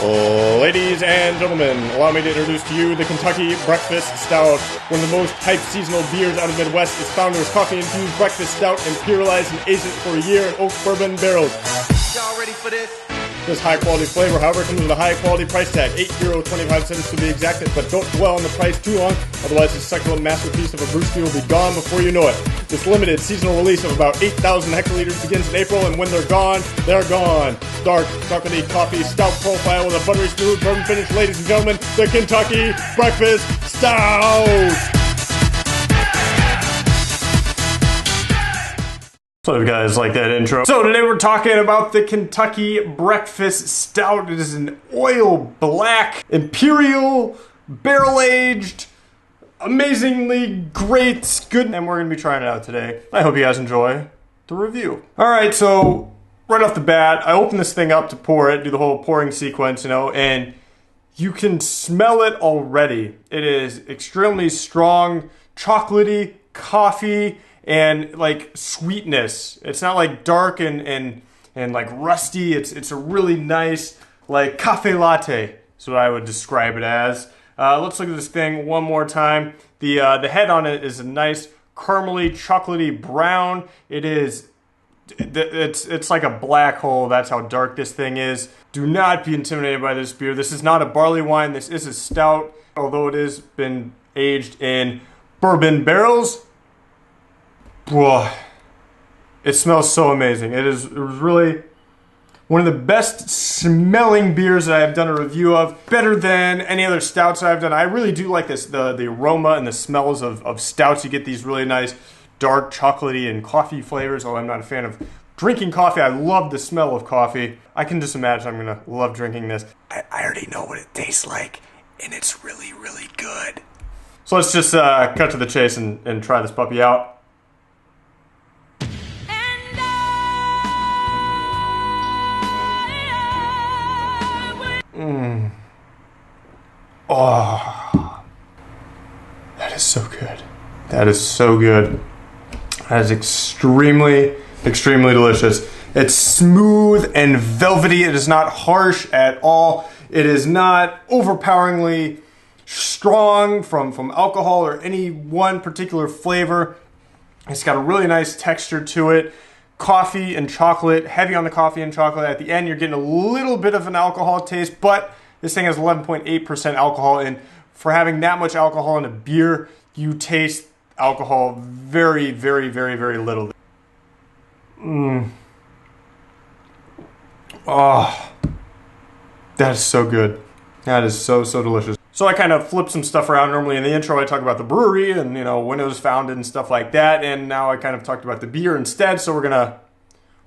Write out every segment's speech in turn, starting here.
Ladies and gentlemen, allow me to introduce to you the Kentucky Breakfast Stout. One of the most hyped seasonal beers out of the Midwest. Its Founder's Coffee-infused breakfast stout, imperialized and aged for a year in oak bourbon barrels. Y'all ready for this? This high-quality flavor, however, comes with a high-quality price tag, €8.25 to be exact, but don't dwell on the price too long, otherwise this succulent masterpiece of a brewski will be gone before you know it. This limited seasonal release of about 8,000 hectoliters begins in April, and when they're gone, they're gone. Dark, chocolatey coffee stout profile with a buttery smooth bourbon finish, ladies and gentlemen, the Kentucky Breakfast Stout! So if you guys like that intro. So today we're talking about the Kentucky Breakfast Stout. It is an oil black, imperial, barrel-aged, amazingly great, good, and we're gonna be trying it out today. I hope you guys enjoy the review. All right, so right off the bat, I open this thing up to pour it, do the whole pouring sequence, you know, and you can smell it already. It is extremely strong, chocolatey, coffee, and like sweetness. It's not like dark and like rusty. It's a really nice like cafe latte. That's what I would describe it as. Let's look at this thing one more time. The head on it is a nice caramely, chocolatey brown. It's like a black hole. That's how dark this thing is. Do not be intimidated by this beer. This is not a barley wine. This is a stout, although it has been aged in bourbon barrels. Whoa. It smells so amazing. It was really one of the best smelling beers that I've done a review of. Better than any other stouts I've done. I really do like this, the aroma and the smells of stouts. You get these really nice dark chocolatey and coffee flavors. Although I'm not a fan of drinking coffee, I love the smell of coffee. I can just imagine I'm gonna love drinking this. I already know what it tastes like, and it's really, really good. So let's just cut to the chase and try this puppy out. Oh, that is so good. That is so good. That is extremely, extremely delicious. It's smooth and velvety. It is not harsh at all. It is not overpoweringly strong from alcohol or any one particular flavor. It's got a really nice texture to it. Coffee and chocolate, heavy on the coffee and chocolate. At the end, you're getting a little bit of an alcohol taste, but this thing has 11.8% alcohol, and for having that much alcohol in a beer, you taste alcohol very, very, very, very little. Oh, that is so good. That is so, so delicious. So I kind of flip some stuff around. Normally in the intro I talk about the brewery and, you know, when it was founded and stuff like that, and now I kind of talked about the beer instead, so we're gonna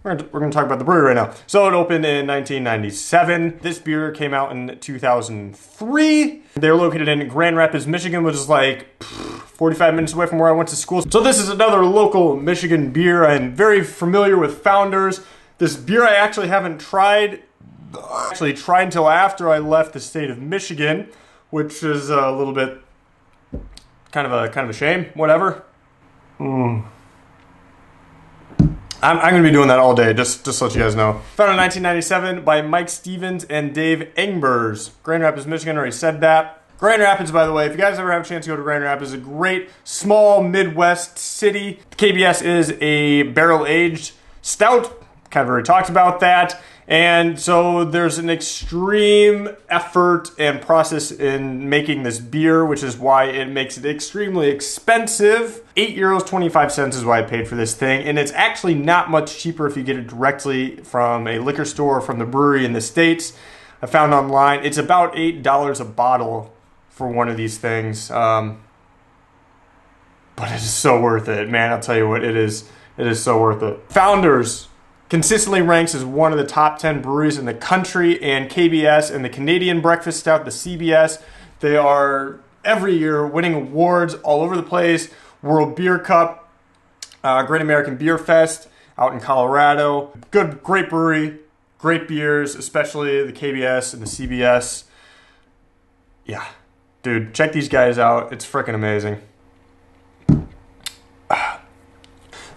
talk about the brewery right now. So it opened in 1997. This beer came out in 2003. They're located in Grand Rapids, Michigan, which is like 45 minutes away from where I went to school. So this is another local Michigan beer. I'm very familiar with Founders. This beer I actually haven't tried. Actually tried until after I left the state of Michigan, which is a little bit kind of a shame. Whatever. I'm going to be doing that all day, just to let you guys know. Founded in 1997 by Mike Stevens and Dave Engbers. Grand Rapids, Michigan, already said that. Grand Rapids, by the way, if you guys ever have a chance to go to Grand Rapids, is a great small Midwest city. KBS is a barrel-aged stout. Kind of already talked about that. And so there's an extreme effort and process in making this beer, which is why it makes it extremely expensive. €8.25 is why I paid for this thing. And it's actually not much cheaper if you get it directly from a liquor store or from the brewery in the States. I found online, it's about $8 a bottle for one of these things. But it is so worth it, man. I'll tell you what, it is so worth it. Founders consistently ranks as one of the top 10 breweries in the country, and KBS and the Canadian Breakfast Stout, the CBS, they are every year winning awards all over the place. World Beer Cup, Great American Beer Fest out in Colorado. Great brewery, great beers, especially the KBS and the CBS. Yeah, dude, check these guys out. It's freaking amazing.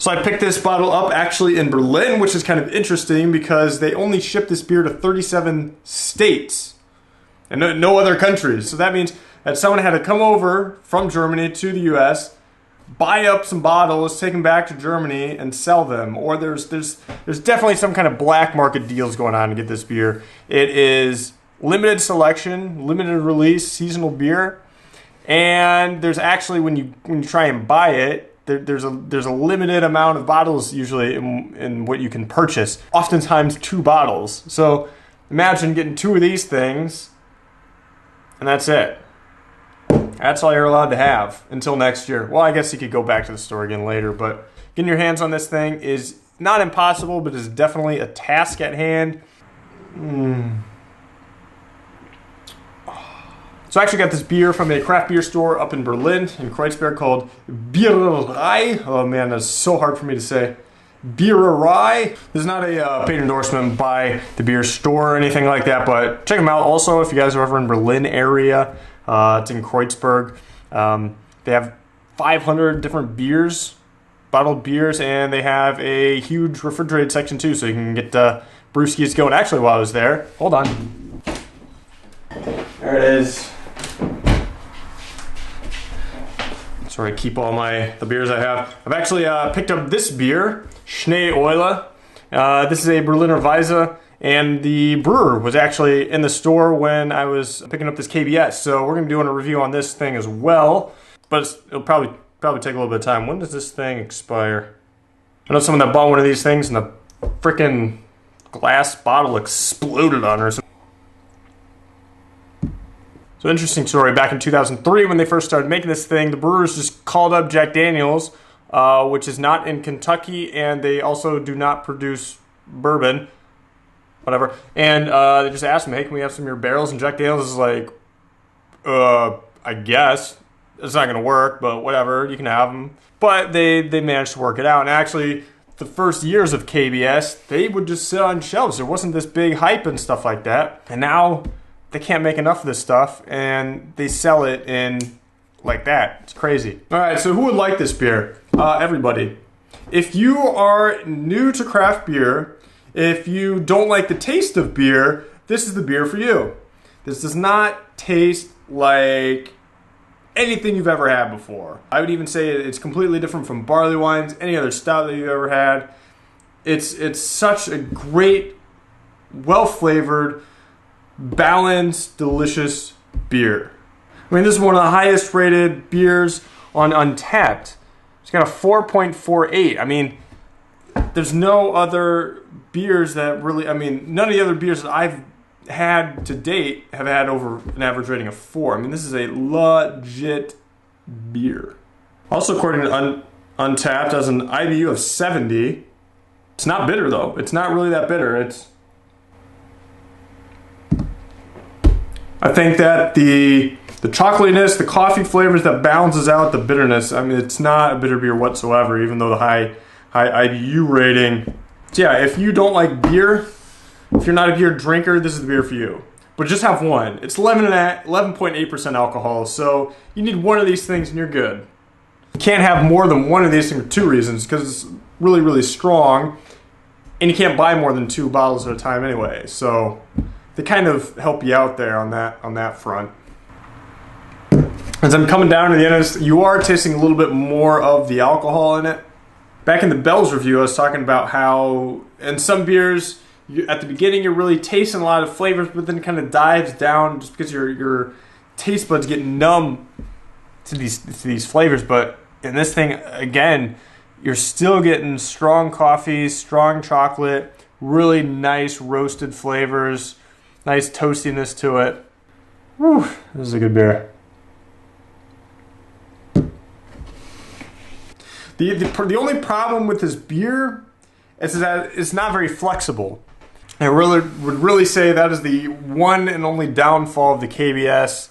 So I picked this bottle up actually in Berlin, which is kind of interesting because they only ship this beer to 37 states. and no other countries. So that means that someone had to come over from Germany to the U.S., buy up some bottles, take them back to Germany, and sell them. Or there's definitely some kind of black market deals going on to get this beer. It is limited selection, limited release, seasonal beer, and there's actually when you try and buy it, there's a limited amount of bottles usually in what you can purchase. Oftentimes 2 bottles. So imagine getting 2 of these things, and that's it. That's all you're allowed to have until next year. Well, I guess you could go back to the store again later, but getting your hands on this thing is not impossible, but is definitely a task at hand. So I actually got this beer from a craft beer store up in Berlin, in Kreuzberg, called Biererei. Oh man, that's so hard for me to say. Biererei. This is not a paid endorsement by the beer store or anything like that, but check them out. Also, if you guys are ever in Berlin area, it's in Kreuzberg. They have 500 different beers, bottled beers, and they have a huge refrigerated section too, so you can get brewskis going. Actually, while I was there, hold on. There it is. That's where I keep all the beers I have. I've actually picked up this beer, Schnee Eule. This is a Berliner Weisse, and the brewer was actually in the store when I was picking up this KBS. So we're gonna be doing a review on this thing as well, but it'll probably take a little bit of time. When does this thing expire? I know someone that bought one of these things and the freaking glass bottle exploded on her. So interesting story. Back in 2003, when they first started making this thing, the brewers just called up Jack Daniels, which is not in Kentucky, and they also do not produce bourbon, whatever. And they just asked him, "Hey, can we have some of your barrels?" And Jack Daniels is like, "I guess it's not gonna work, but whatever, you can have them." But they managed to work it out. And actually, the first years of KBS, they would just sit on shelves. There wasn't this big hype and stuff like that. And now they can't make enough of this stuff, and they sell it in like that. It's crazy. All right, so who would like this beer? Everybody. If you are new to craft beer, if you don't like the taste of beer, this is the beer for you. This does not taste like anything you've ever had before. I would even say it's completely different from barley wines, any other stout that you've ever had. It's such a great, well-flavored, balanced, delicious beer. I mean, this is one of the highest rated beers on Untappd. It's got a 4.48. I mean, there's no other beers that really, none of the other beers that I've had to date have had over an average rating of 4. I mean, this is a legit beer. Also, according to Untappd, has an IBU of 70. It's not bitter, though. It's not really that bitter. I think that the chocolatiness, the coffee flavors, that balances out the bitterness. I mean, it's not a bitter beer whatsoever, even though the high IBU rating. So yeah, if you don't like beer, if you're not a beer drinker, this is the beer for you. But just have one. It's 11.8% alcohol, so you need one of these things and you're good. You can't have more than one of these things for 2 reasons, because it's really, really strong, and you can't buy more than 2 bottles at a time anyway. So they kind of help you out there on that front. As I'm coming down to the end of this, you are tasting a little bit more of the alcohol in it. Back in the Bell's review, I was talking about how in some beers, at the beginning you're really tasting a lot of flavors, but then it kind of dives down just because your taste buds get numb to these flavors. But in this thing, again, you're still getting strong coffee, strong chocolate, really nice roasted flavors, nice toastiness to it. Whew, this is a good beer. The only problem with this beer is that it's not very flexible. I would really say that is the one and only downfall of the KBS.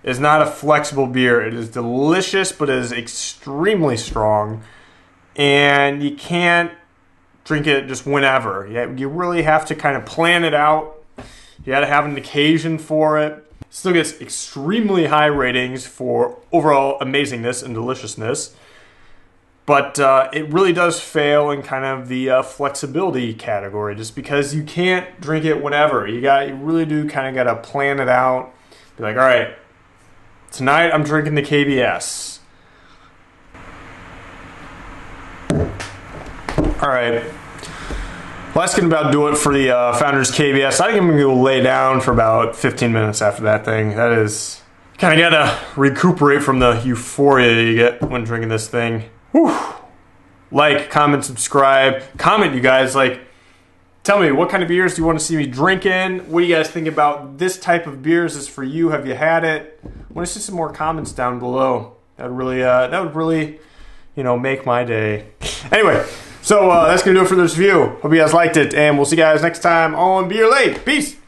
It's not a flexible beer. It is delicious, but it is extremely strong, and you can't drink it just whenever. You really have to kind of plan it out. You got to have an occasion for it. Still gets extremely high ratings for overall amazingness and deliciousness. But it really does fail in kind of the flexibility category, just because you can't drink it whenever. You really do kind of got to plan it out. Be like, all right, tonight I'm drinking the KBS. All right. Well, that's going to about do it for the Founders KBS. I think I'm going to go lay down for about 15 minutes after that thing. That is, kind of got to recuperate from the euphoria you get when drinking this thing. Whew. Like, comment, subscribe. Comment, you guys. Like, tell me, what kind of beers do you want to see me drinking? What do you guys think about this type of beers? Is for you? Have you had it? I want to see some more comments down below. That would really, you know, make my day. Anyway, so that's going to do it for this review. Hope you guys liked it, and we'll see you guys next time on Beer Late. Peace!